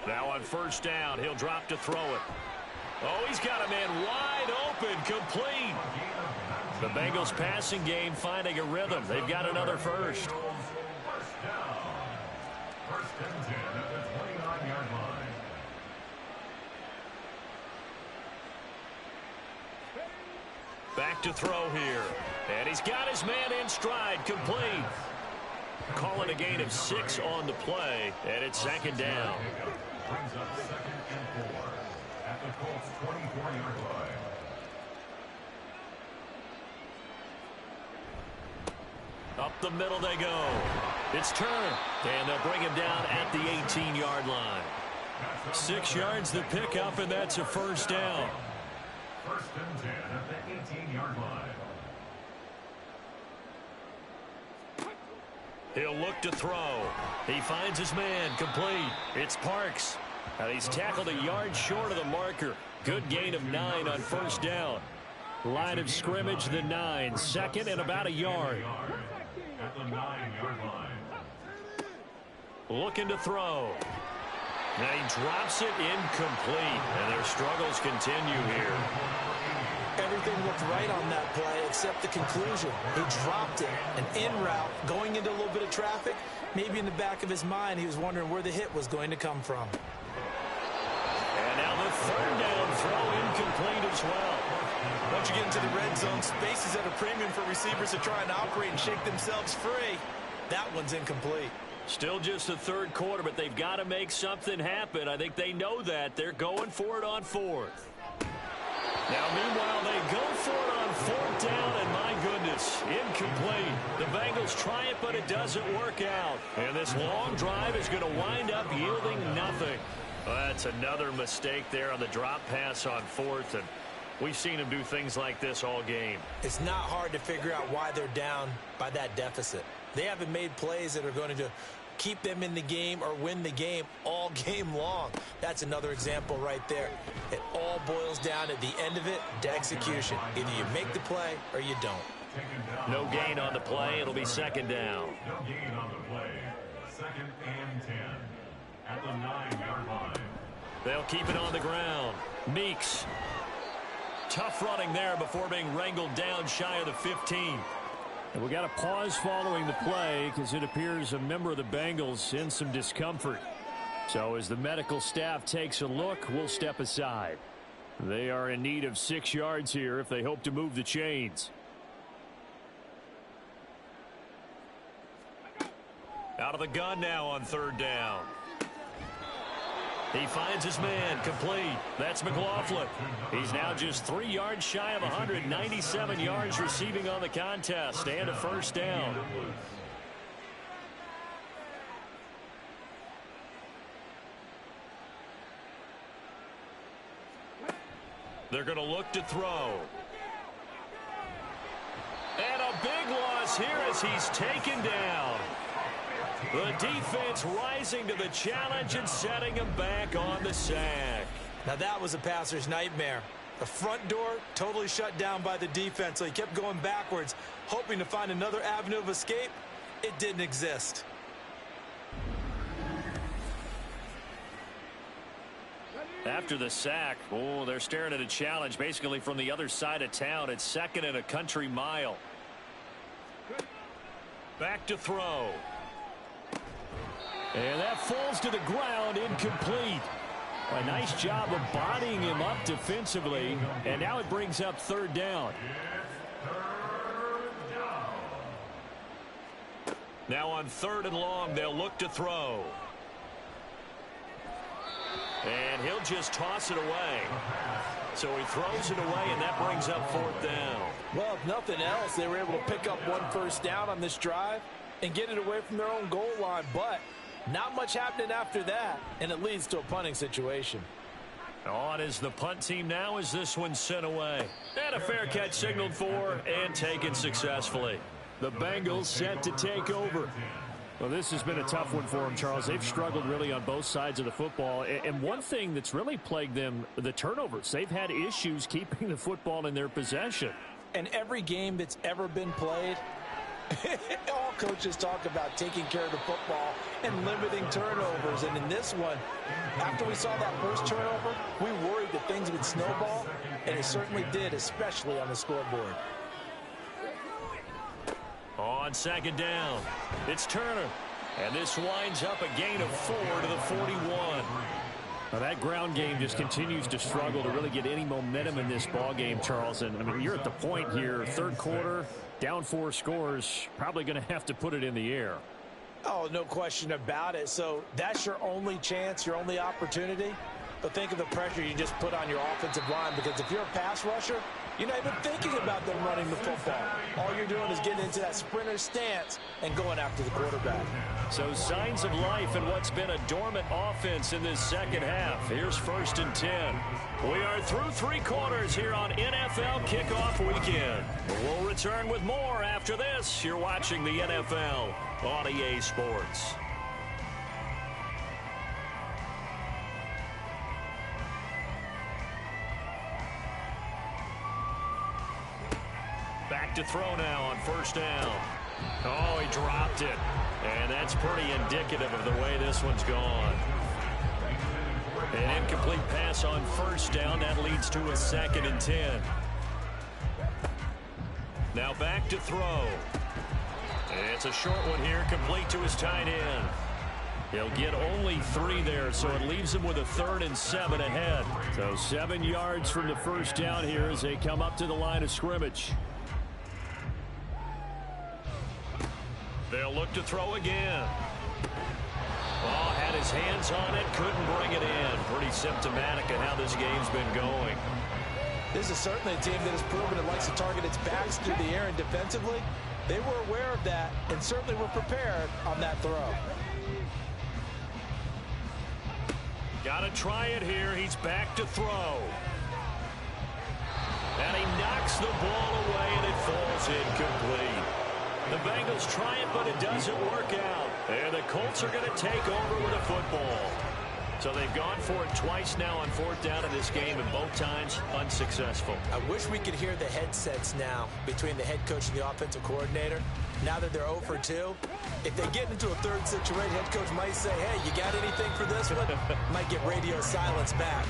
Now on first down, he'll drop to throw it. Oh, he's got a man wide open, complete. The Bengals passing game finding a rhythm. They've got another first. First down. 1st and 10 at the 29-yard line. Back to throw here. And he's got his man in stride, complete. Calling a gain of 6 on the play, and it's 2nd down. Brings up 2nd and 4 at the Colts 24-yard line. Up the middle they go. It's Turner, and they'll bring him down at the 18-yard line. 6 yards the pickup, and that's a first down. 1st and 10 at the 18-yard line. He'll look to throw. He finds his man, complete. It's Parks. And he's tackled a yard short of the marker. Good gain of 9 on first down. Line of scrimmage, the 9. 2nd and about a yard. At the 9-yard line. Looking to throw. Now he drops it incomplete. And their struggles continue here. Everything looked right on that play except the conclusion. He dropped it, an in route, going into a little bit of traffic. Maybe in the back of his mind, he was wondering where the hit was going to come from. And now the 3rd down throw incomplete as well. Once you get into the red zone, space is at a premium for receivers to try and operate and shake themselves free. That one's incomplete. Still just the 3rd quarter, but they've got to make something happen. I think they know that. They're going for it on 4th. Now, meanwhile, they go for it on 4th down, and my goodness, incomplete. The Bengals try it, but it doesn't work out. And this long drive is going to wind up yielding nothing. Well, that's another mistake there on the drop pass on 4th, and we've seen him do things like this all game. It's not hard to figure out why they're down by that deficit. They haven't made plays that are going to keep them in the game or win the game all game long. That's another example right there. It all boils down at the end of it to execution. Either you make the play or you don't. No gain on the play. It'll be 2nd down. No gain on the play. 2nd and 10 at the 9-yard line. They'll keep it on the ground. Meeks. Tough running there before being wrangled down shy of the 15. And we got a pause following the play because it appears a member of the Bengals in some discomfort. So as the medical staff takes a look, we'll step aside. They are in need of 6 yards here if they hope to move the chains. Out of the gun now on 3rd down. He finds his man, complete. That's McLaughlin. He's now just 3 yards shy of 197 yards receiving on the contest and a first down. They're going to look to throw. And a big loss here as he's taken down. The defense rising to the challenge and setting him back on the sack. Now that was a passer's nightmare. The front door totally shut down by the defense, so he kept going backwards, hoping to find another avenue of escape. It didn't exist. After the sack, oh, they're staring at a challenge basically from the other side of town. It's 2nd and a country mile. Back to throw. And that falls to the ground, incomplete. A nice job of bodying him up defensively, and now it brings up 3rd down. Now on 3rd and long, they'll look to throw. And he'll just toss it away. So he throws it away, and that brings up 4th down. Well, if nothing else, they were able to pick up 1 first down on this drive and get it away from their own goal line. But not much happening after that, and it leads to a punting situation. On is the punt team now as this one's sent away. And a fair catch signaled for and taken successfully. The Bengals set to take over. Well, this has been a tough one for them, Charles. They've struggled really on both sides of the football. And one thing that's really plagued them, the turnovers. They've had issues keeping the football in their possession. And every game that's ever been played, all coaches talk about taking care of the football and limiting turnovers. And in this one, after we saw that first turnover, we worried that things would snowball, and it certainly did, especially on the scoreboard. On 2nd down, it's Turner. And this winds up a gain of 4 to the 41. Now that ground game just continues to struggle to really get any momentum in this ball game, Charles. And I mean, you're at the point here, 3rd quarter, down 4 scores, probably going to have to put it in the air. Oh, no question about it. So that's your only chance, your only opportunity. But think of the pressure you just put on your offensive line, because if you're a pass rusher, you're not even thinking about them running the football. All you're doing is getting into that sprinter stance and going after the quarterback. So signs of life in what's been a dormant offense in this second half. Here's 1st and 10. We are through 3 quarters here on NFL Kickoff Weekend. We'll return with more after this. You're watching the NFL on EA Sports. Back to throw now on 1st down. Oh, he dropped it. And that's pretty indicative of the way this one's gone. An incomplete pass on 1st down. That leads to a 2nd and 10. Now back to throw. It's a short one here, complete to his tight end. He'll get only 3 there, so it leaves him with a 3rd and 7 ahead. So 7 yards from the 1st down here as they come up to the line of scrimmage. They'll look to throw again. Oh, had his hands on it, couldn't bring it in. Pretty symptomatic of how this game's been going. This is certainly a team that has proven it likes to target its backs through the air, and defensively, they were aware of that and certainly were prepared on that throw. Got to try it here. He's back to throw. And he knocks the ball away, and it falls incomplete. The Bengals try it, but it doesn't work out. And the Colts are going to take over with a football. So they've gone for it twice now on 4th down in this game, and both times unsuccessful. I wish we could hear the headsets now between the head coach and the offensive coordinator. Now that they're 0 for 2, if they get into a 3rd situation, head coach might say, hey, you got anything for this one? Might get radio silence back.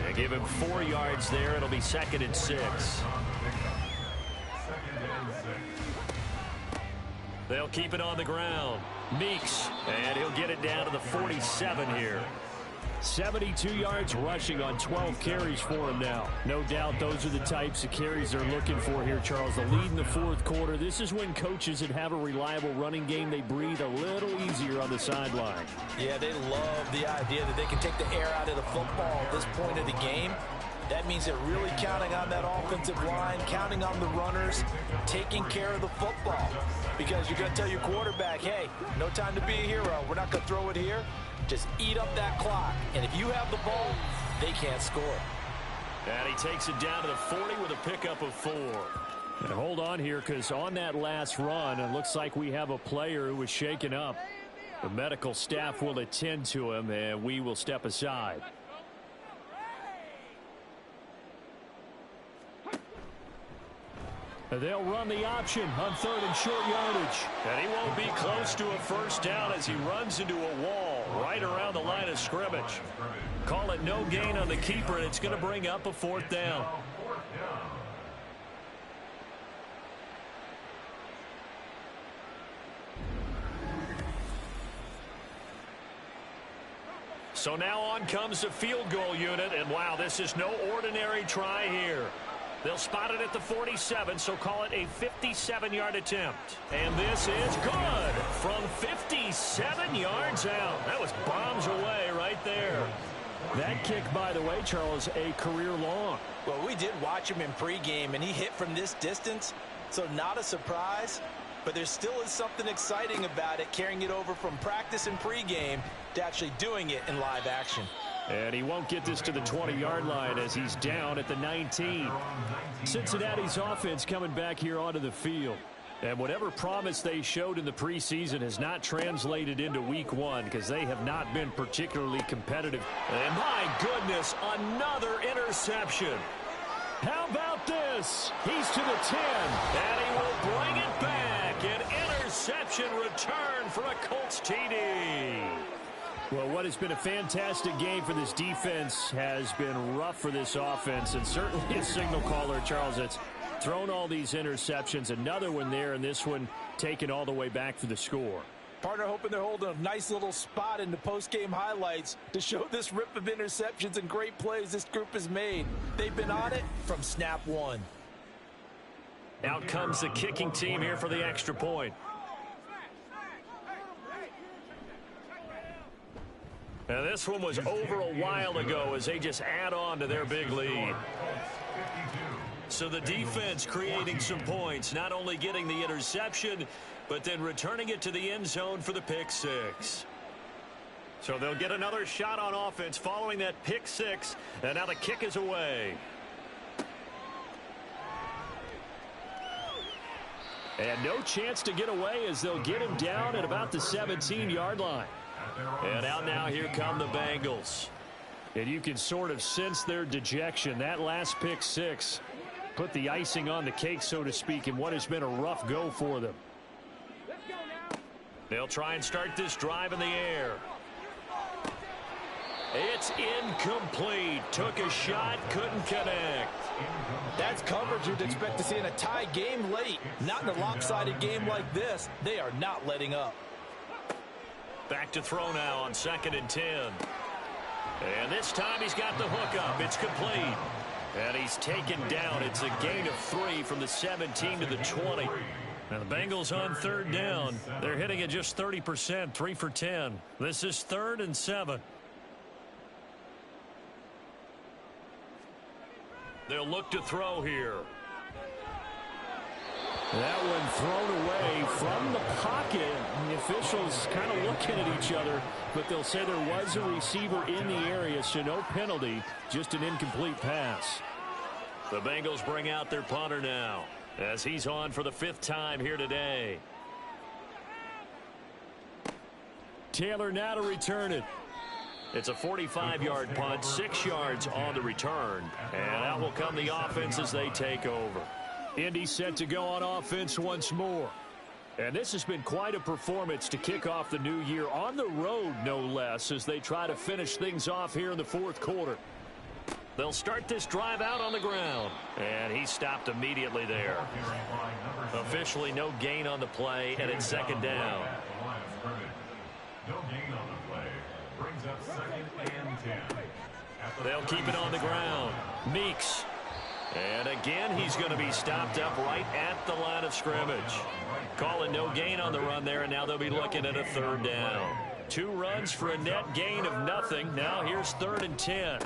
They give him 4 yards there. It'll be 2nd and 6. They'll keep it on the ground. Meeks, and he'll get it down to the 47 here. 72 yards rushing on 12 carries for him now. No doubt those are the types of carries they're looking for here, Charles. The lead in the 4th quarter. This is when coaches that have a reliable running game, they breathe a little easier on the sideline. Yeah, they love the idea that they can take the air out of the football at this point of the game. That means they're really counting on that offensive line, counting on the runners, taking care of the football. Because you're going to tell your quarterback, hey, no time to be a hero. We're not going to throw it here. Just eat up that clock. And if you have the ball, they can't score. And he takes it down to the 40 with a pickup of 4. And hold on here, because on that last run, it looks like we have a player who was shaken up. The medical staff will attend to him, and we will step aside. They'll run the option on 3rd and short yardage. And he won't be close to a 1st down as he runs into a wall right around the line of scrimmage. Call it no gain on the keeper, and it's going to bring up a 4th down. So now on comes the field goal unit, and wow, this is no ordinary try here. They'll spot it at the 47, so call it a 57-yard attempt. And this is good from 57 yards out. That was bombs away right there. That kick, by the way, Charles, a career long. Well, we did watch him in pregame, and he hit from this distance, so not a surprise. But there still is something exciting about it, carrying it over from practice and pregame to actually doing it in live action. And he won't get this to the 20-yard line as he's down at the 19. Cincinnati's offense coming back here onto the field. And whatever promise they showed in the preseason has not translated into week one because they have not been particularly competitive. And my goodness, another interception. How about this? He's to the 10, and he will bring it back. An interception return for a Colts TD. Well, what has been a fantastic game for this defense has been rough for this offense, and certainly a signal caller, Charles, that's thrown all these interceptions. Another one there, and this one taken all the way back for the score. Partner hoping they're holding a nice little spot in the post-game highlights to show this rip of interceptions and great plays this group has made. They've been on it from snap one. Out comes the kicking team here for the extra point. And this one was over a while ago as they just add on to their big lead. So the defense creating some points, not only getting the interception, but then returning it to the end zone for the pick six. So they'll get another shot on offense following that pick six, and now the kick is away. And no chance to get away as they'll get him down at about the 17-yard line. And out now, here come the Bengals. And you can sort of sense their dejection. That last pick six put the icing on the cake, so to speak, in what has been a rough go for them. They'll try and start this drive in the air. It's incomplete. Took a shot, couldn't connect. That's coverage you'd expect to see in a tie game late. Not in a lopsided game like this. They are not letting up. Back to throw now on 2nd and 10. And this time he's got the hook up. It's complete. And he's taken down. It's a gain of 3 from the 17 to the 20. Now the Bengals on 3rd down. They're hitting at just 30%, 3 for 10. This is 3rd and 7. They'll look to throw here. That one thrown away from the pocket. The officials kind of looking at each other, but they'll say there was a receiver in the area, so no penalty, just an incomplete pass. The Bengals bring out their punter now as he's on for the 5th time here today. Taylor now to return it. It's a 45-yard punt, 6 yards on the return, and out will come the offense as they take over. Indy set to go on offense once more. And this has been quite a performance to kick off the new year on the road, no less, as they try to finish things off here in the 4th quarter. They'll start this drive out on the ground. And he stopped immediately there. Officially no gain on the play, and it's 2nd down. No gain on the play. Brings up 2nd and 10. They'll keep it on the ground. Meeks. And again, he's going to be stopped up right at the line of scrimmage. Calling no gain on the run there, and now they'll be looking at a 3rd down. 2 runs for a net gain of nothing. Now here's 3rd and 10.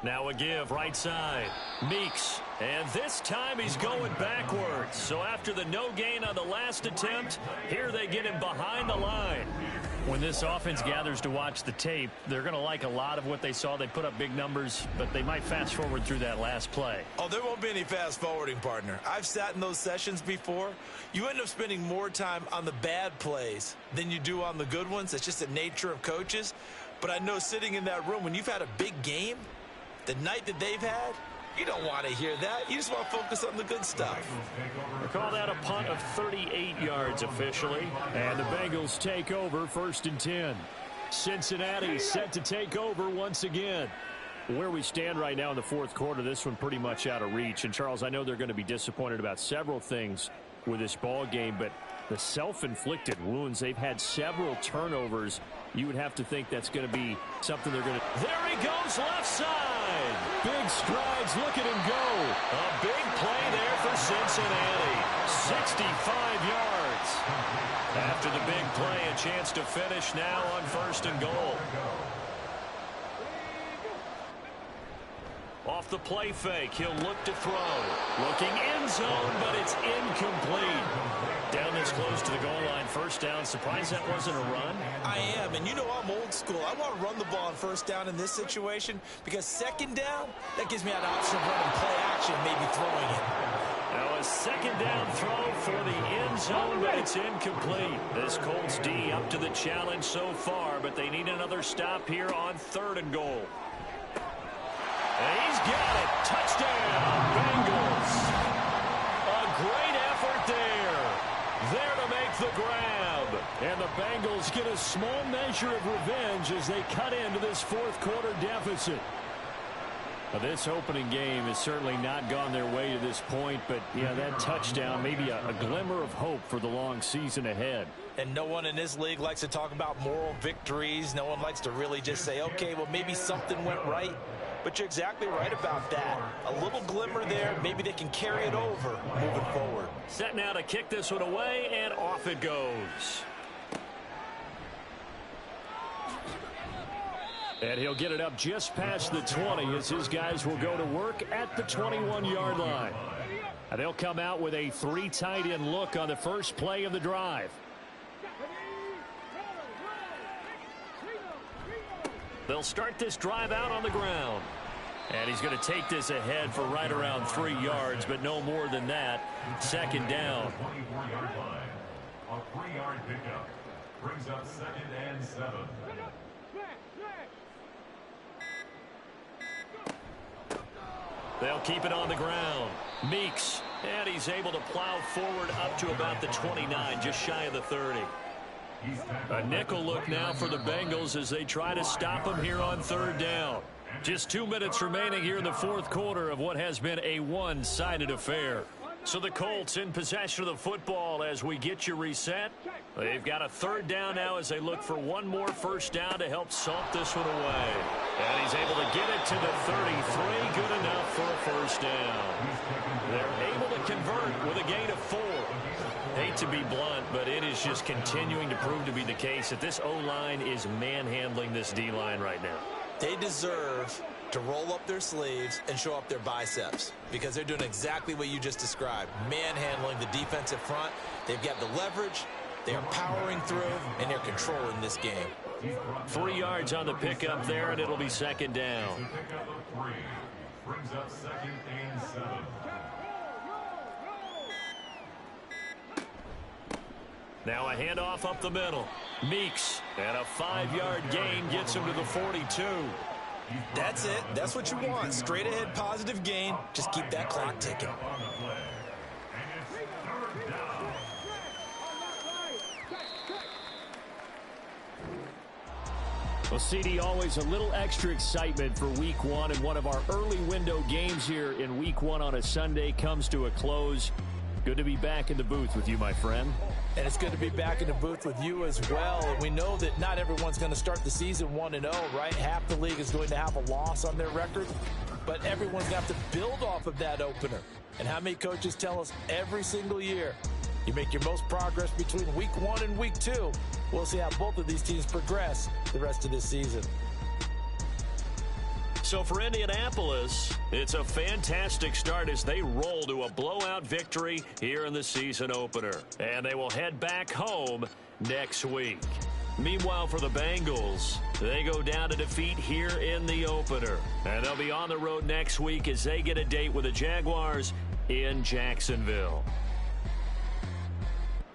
Now a give right side. Meeks. And this time he's going backwards. So after the no gain on the last attempt, here they get him behind the line. When this offense gathers to watch the tape, they're going to like a lot of what they saw. They put up big numbers, but they might fast forward through that last play. Oh, there won't be any fast forwarding, partner. I've sat in those sessions before. You end up spending more time on the bad plays than you do on the good ones. It's just the nature of coaches. But I know sitting in that room, when you've had a big game, the night that they've had, you don't want to hear that. You just want to focus on the good stuff. They call that a punt of 38 yards officially. And the Bengals take over 1st and 10. Cincinnati set to take over once again. Where we stand right now in the 4th quarter, this one pretty much out of reach. And, Charles, I know they're going to be disappointed about several things with this ball game, but the self-inflicted wounds, they've had several turnovers. You would have to think that's going to be something they're going to... There he goes left side. big strides. Look at him go. A big play there for Cincinnati. 65 yards. After the big play, a chance to finish now on 1st and goal. Off the play fake, he'll look to throw. Looking end zone, but it's incomplete. Down this close to the goal line, 1st down. Surprised that wasn't a run? I am, and you know I'm old school. I want to run the ball on 1st down in this situation because 2nd down, that gives me an option of running play action, maybe throwing it. Now a 2nd down throw for the end zone, but it's incomplete. This Colts D up to the challenge so far, but they need another stop here on 3rd and goal. And he's got it. Touchdown, Bengals. A great effort there. There to make the grab. And the Bengals get a small measure of revenge as they cut into this 4th quarter deficit. Now, this opening game has certainly not gone their way to this point, but yeah, that touchdown, maybe a glimmer of hope for the long season ahead. And no one in this league likes to talk about moral victories. No one likes to really just say, okay, well, maybe something went right. But you're exactly right about that. A little glimmer there. Maybe they can carry it over moving forward. Set now to kick this one away, and off it goes. And he'll get it up just past the 20 as his guys will go to work at the 21-yard line. And they'll come out with a 3 tight end look on the first play of the drive. They'll start this drive out on the ground. And he's going to take this ahead for right around 3 yards, but no more than that. 2nd down. 24-yard line. A 3-yard pickup brings up 2nd and 7. They'll keep it on the ground. Meeks, and he's able to plow forward up to about the 29, just shy of the 30. A nickel look now for the Bengals as they try to stop him here on 3rd down. Just 2 minutes remaining here in the 4th quarter of what has been a one-sided affair. So the Colts in possession of the football as we get you reset. They've got a 3rd down now as they look for one more 1st down to help salt this one away. And he's able to get it to the 33. Good enough for a 1st down. They're able to convert with a gain of 4. Hate to be blunt, but it is just continuing to prove to be the case that this O-line is manhandling this D-line right now. They deserve to roll up their sleeves and show up their biceps because they're doing exactly what you just described, manhandling the defensive front. They've got the leverage, they're powering through, and they're controlling this game. 3 yards on the pickup there, and it'll be 2nd down. Pickup of 3 brings up 2nd and 7. Now a handoff up the middle. Meeks, and a 5-yard gain gets him to the 42. That's it. That's what you want. Straight ahead positive gain. Just keep that clock ticking. Well, CD, always a little extra excitement for Week 1, and one of our early window games here in Week 1 on a Sunday comes to a close. Good to be back in the booth with you, my friend. And it's good to be back in the booth with you as well. And we know that not everyone's going to start the season 1-0, right? Half the league is going to have a loss on their record. But everyone's going to have to build off of that opener. And how many coaches tell us every single year, you make your most progress between Week 1 and Week 2. We'll see how both of these teams progress the rest of this season. So for Indianapolis, it's a fantastic start as they roll to a blowout victory here in the season opener. And they will head back home next week. Meanwhile, for the Bengals, they go down to defeat here in the opener. And they'll be on the road next week as they get a date with the Jaguars in Jacksonville.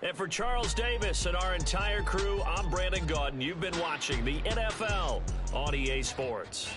And for Charles Davis and our entire crew, I'm Brandon Gaudin. You've been watching the NFL on EA Sports.